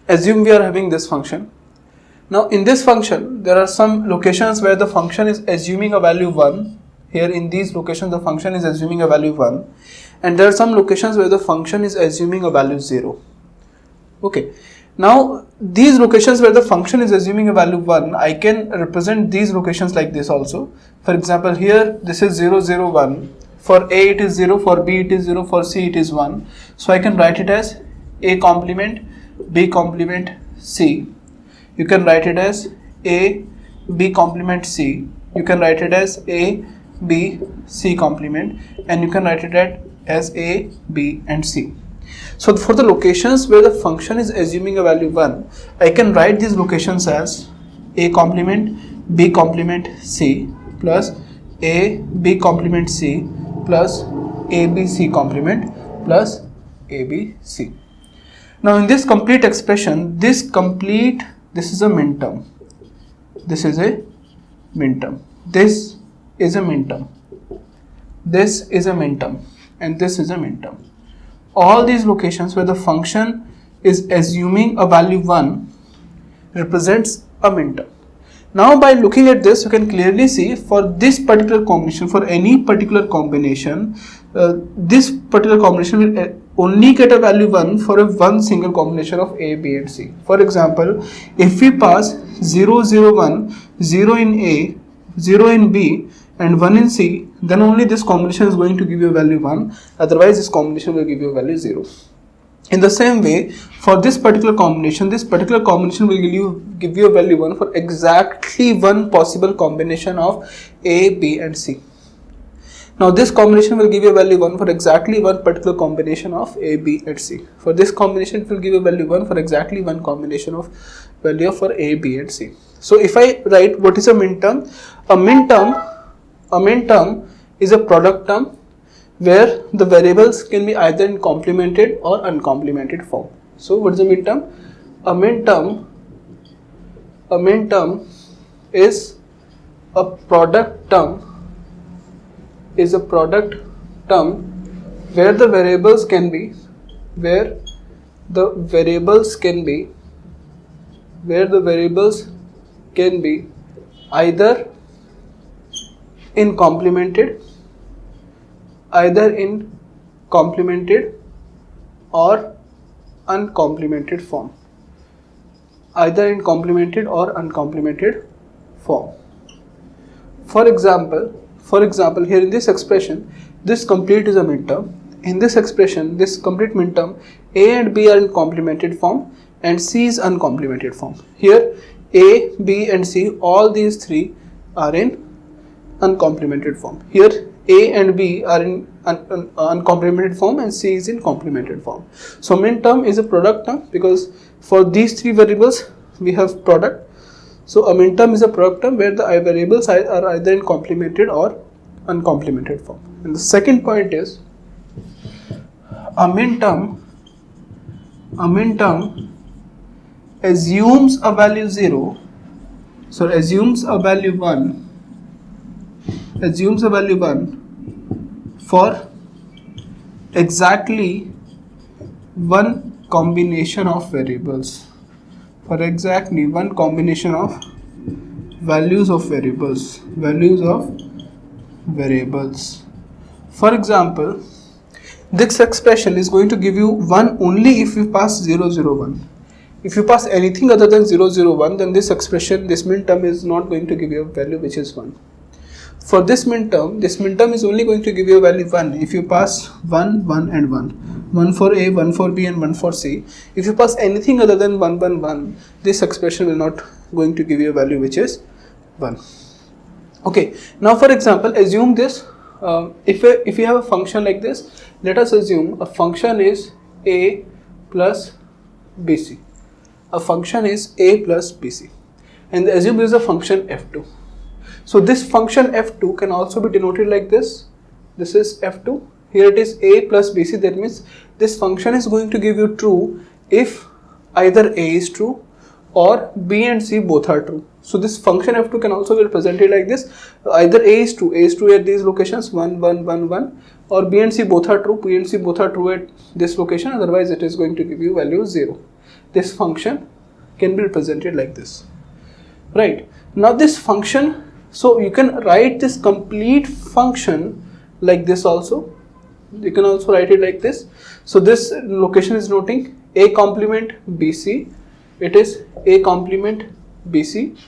assume we are having this function. Now in this function there are some locations where the function is assuming a value 1. Here in these locations the function is assuming a value 1, and there are some locations where the function is assuming a value 0. Okay, now these locations where the function is assuming a value 1, I can represent these locations like this also. For example, here this is 0 0 1. For A it is 0, for B it is 0, for C it is 1. So I can write it as A complement B complement C. You can write it as A B complement C. You can write it as A B C complement, and you can write it as A B and C. So for the locations where the function is assuming a value 1, I can write these locations as A complement B complement C plus A B complement C plus A B C complement plus A B C. Now in this complete expression, this is a minterm. This is a minterm. This is a minterm. This is a minterm, and this is a minterm. All these locations where the function is assuming a value 1 represents a minterm. Now by looking at this, you can clearly see for this particular combination, for any particular combination, this particular combination will only get a value 1 for one single combination of A, B and C. For example, if we pass 0, 0, 1, 0 in A, 0 in B and 1 in C, then only this combination is going to give you a value 1, otherwise this combination will give you a value 0. In the same way, for this particular combination will give you a value 1 for exactly one possible combination of A, B and C. Now this combination will give you a value 1 for exactly one particular combination of A, B and C. For this combination it will give you a value 1 for exactly one combination of value for A, B and C. So if I write what is a minterm, a minterm is a product term where the variables can be either in complemented or uncomplemented form. So what is a minterm? A minterm is a product term where the variables can be either in complemented or uncomplemented form. For example, here in this expression, this complete is a minterm. In this expression, this complete minterm, A and B are in complemented form and C is uncomplemented form. Here A, B and C, all these three are in uncomplemented form. Here A and B are in uncomplemented form and C is in complemented form. So minterm is a product term because for these three variables we have product. So a minterm is a product term where the variables are either in complemented or uncomplemented form. And the second point is a minterm assumes a value 0, so assumes a value 1 for exactly one combination of variables, for exactly one combination of values of variables. For example, this expression is going to give you 1 only if you pass 0, 0, 1. If you pass anything other than 0, 0, 1, then this expression, this minterm is not going to give you a value which is 1. For this minterm is only going to give you a value 1 if you pass 1, 1 and 1. 1 for A, 1 for B and 1 for C. If you pass anything other than 1, 1, 1, this expression will not going to give you a value which is 1. Okay, now for example, assume this, if you have a function like this, let us assume a function is A plus BC. A function is A plus BC. And assume this is a function F2. So this function F2 can also be denoted like this. This is F2. Here it is A plus BC. That means this function is going to give you true if either A is true or B and C both are true. So this function F2 can also be represented like this. Either A is true at these locations 1, 1, 1, 1, or B and C both are true, B and C both are true at this location. Otherwise it is going to give you value 0. this function can be represented like this, right? Now this function, so you can write this complete function like this also. You can also write it like this. So this location is noting A complement BC. It is A complement BC.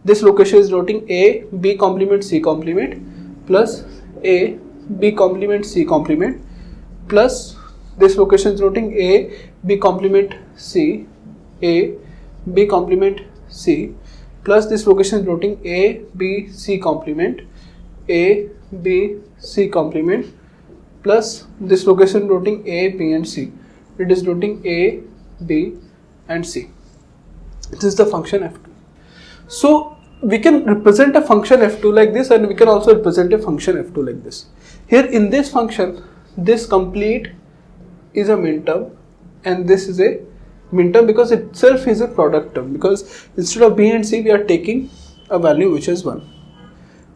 This location is noting A B complement C complement plus A B complement C complement plus this location is noting A B complement C, A B complement C plus this location is noting A B C complement, A B C complement plus this location noting A, B and C. It is noting A, B and C. This is the function f2. So we can represent a function f2 like this, and we can also represent a function f2 like this. Here in this function, this complete is a minterm and this is a minterm because itself is a product term, because instead of B and C we are taking a value which is 1,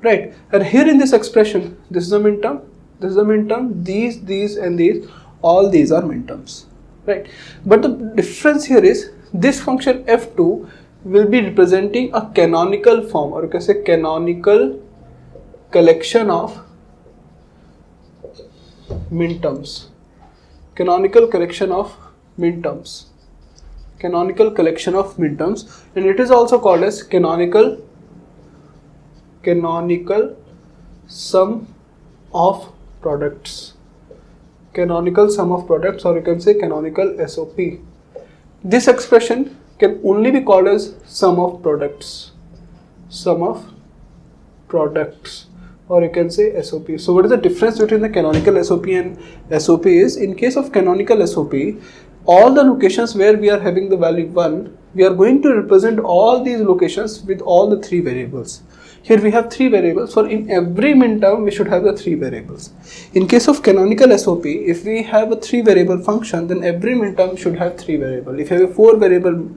right? And here in this expression, this is a minterm, this is a minterm, these and these, all these are minterms, right? But the difference here is this function f2 will be representing a canonical form, or you can say canonical collection of minterms. Canonical collection of minterms. Canonical collection of minterms, and it is also called as canonical sum of products. Canonical sum of products, or you can say canonical SOP. This expression can only be called as sum of products. Sum of products, or you can say SOP. So what is the difference between the canonical SOP and SOP is, in case of canonical SOP, all the locations where we are having the value 1, we are going to represent all these locations with all the 3 variables. Here we have 3 variables, for in every minterm we should have the 3 variables. In case of canonical SOP, if we have a 3 variable function, then every minterm should have 3 variables. If you have a 4 variable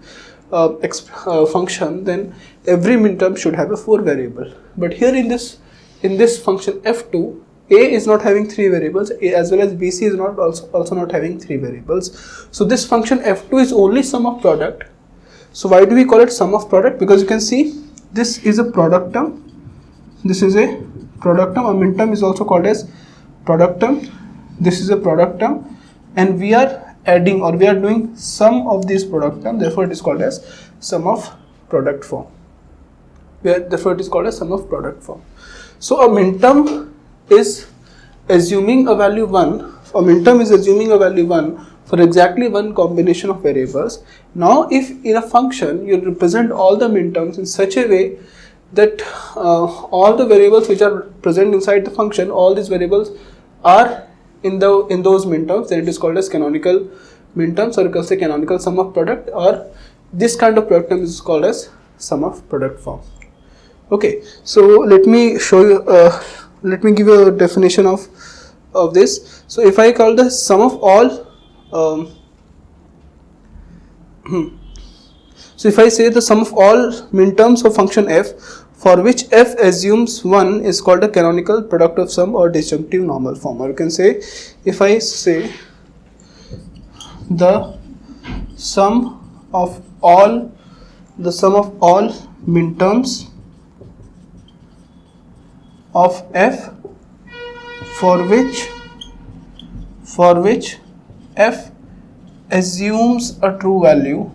function, then every minterm should have a 4 variable. But here in this function f2, A is not having 3 variables, as well as BC is not also not having 3 variables. So this function f2 is only sum of product. So why do we call it sum of product? Because you can see this is a product term. This is a product term. A minterm is also called as product term. This is a product term, and we are adding, or we are doing sum of these product term. Therefore, it is called as sum of product form. Therefore, it is called as sum of product form. So a minterm is assuming a value 1. A minterm is assuming a value 1 for exactly one combination of variables. Now, if in a function you represent all the minterms in such a way that all the variables which are present inside the function, all these variables are in those minterms, then it is called as canonical minterms, or you can say canonical sum of product, or this kind of product term is called as sum of product form. Okay, so let me show you. Let me give you a definition of this. So if I call the sum of all, so if I say the sum of all minterms of function f, for which f assumes 1, is called a canonical product of sum or disjunctive normal form. Or you can say, if I say the sum of all minterms of f, for which f assumes a true value.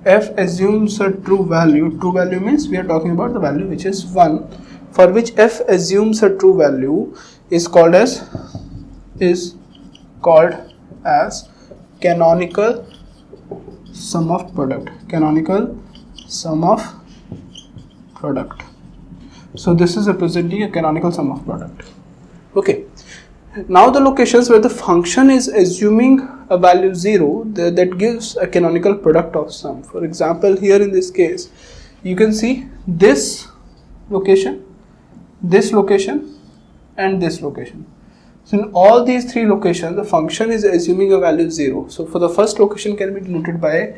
F assumes a true value. True value means we are talking about the value which is 1. For which f assumes a true value is called as canonical sum of product. Canonical sum of product. So this is representing a canonical sum of product. Okay. Now the locations where the function is assuming a value 0, that gives a canonical product of sum. For example, here in this case, you can see this location, and this location. So in all these 3 locations, the function is assuming a value 0. So for the first location can be denoted by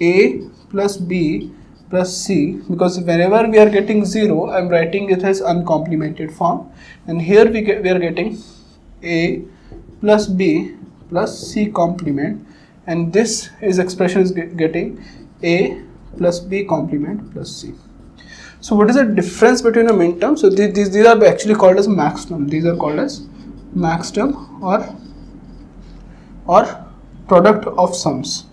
A plus B plus C, because whenever we are getting 0, I am writing it as uncomplemented form, and here we are getting A plus B plus C complement, and this is expression is getting a plus b complement plus c. So what is the difference between a minterm? So these are actually called as maxterm. These are called as maxterm or product of sums.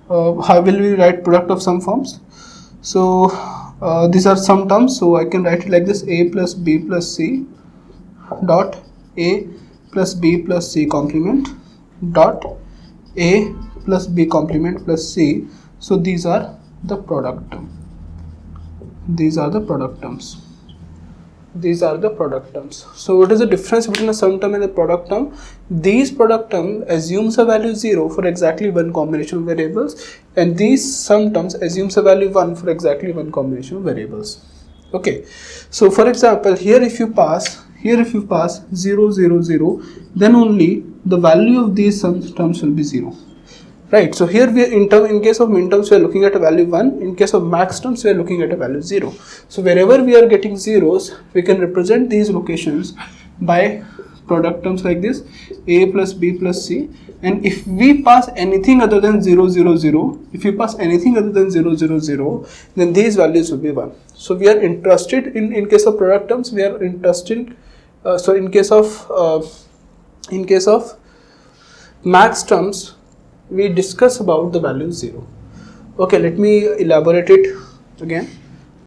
How will we write product of sum forms? So these are sum terms, so I can write it like this: a plus b plus c dot a plus b plus c complement dot a plus b complement plus c. So these are the product term. These are the product terms. These are the product terms. So what is the difference between a sum term and a product term? These product term assumes a value 0 for exactly one combination of variables, and these sum terms assumes a value 1 for exactly one combination of variables. Okay, so for example, here if you pass 0 0 0, then only the value of these sum terms will be 0. Right, so here we are in case of minterms we are looking at a value 1, in case of maxterms we are looking at a value 0. So wherever we are getting zeros, we can represent these locations by product terms like this: a plus b plus c, and if we pass anything other than 0 0 0, if we pass anything other than 0 0 0, then these values will be 1. So we are interested in case of product terms, we are interested in case of max terms, we discuss about the value 0. Okay, let me elaborate it again.